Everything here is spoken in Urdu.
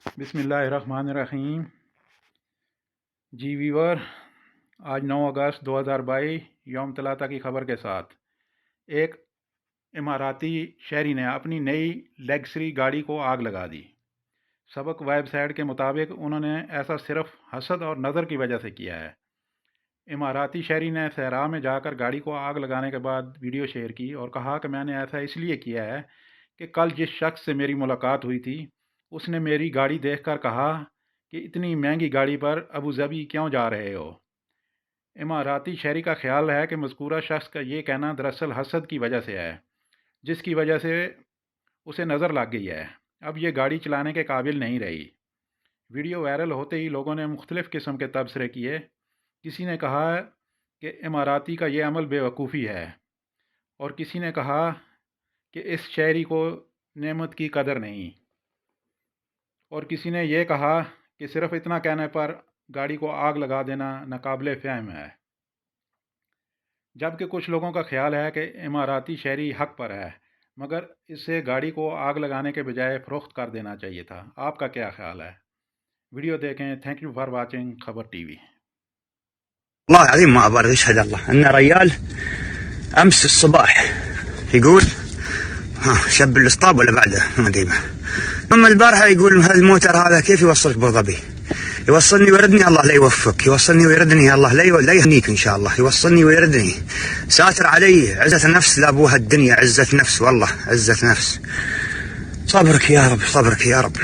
بسم اللہ الرحمن الرحیم۔ جی ویور، آج 9 اگست 2022 یوم طلاتا کی خبر کے ساتھ ایک اماراتی شہری نے اپنی نئی لیگسری گاڑی کو آگ لگا دی۔ سبق ویب سائٹ کے مطابق انہوں نے ایسا صرف حسد اور نظر کی وجہ سے کیا ہے۔ اماراتی شہری نے صحرا میں جا کر گاڑی کو آگ لگانے کے بعد ویڈیو شیئر کی اور کہا کہ میں نے ایسا اس لیے کیا ہے کہ کل جس شخص سے میری ملاقات ہوئی تھی اس نے میری گاڑی دیکھ کر کہا کہ اتنی مہنگی گاڑی پر ابوظبی کیوں جا رہے ہو۔ اماراتی شہری کا خیال ہے کہ مذکورہ شخص کا یہ کہنا دراصل حسد کی وجہ سے ہے، جس کی وجہ سے اسے نظر لگ گئی ہے۔ اب یہ گاڑی چلانے کے قابل نہیں رہی۔ ویڈیو وائرل ہوتے ہی لوگوں نے مختلف قسم کے تبصرے کیے۔ کسی نے کہا کہ اماراتی کا یہ عمل بے وقوفی ہے، اور کسی نے کہا کہ اس شہری کو نعمت کی قدر نہیں، اور کسی نے یہ کہا کہ صرف اتنا کہنے پر گاڑی کو آگ لگا دینا ناقابل فہم ہے، جبکہ کچھ لوگوں کا خیال ہے کہ اماراتی شہری حق پر ہے، مگر اسے گاڑی کو آگ لگانے کے بجائے فروخت کر دینا چاہیے تھا۔ آپ کا کیا خیال ہے؟ ویڈیو دیکھیں۔ تھینک یو فار واچنگ خبر ٹی وی۔ والله العظيم ما أبغى يشهد الله أن ريال أمس الصباح يقول شب الاسطاب ولا بعده ما أدري. أما البارحة يقول هذا الموتر هذا كيف يوصلك أبو ظبي؟ يوصلني ويردني الله لا يوفقك، يوصلني ويردني الله لا يهنيك إن شاء الله، يوصلني ويردني ساتر علي. عزة النفس لا أبوها الدنيا، عزة نفس والله عزة نفس. صبرك يا رب، صبرك يا رب.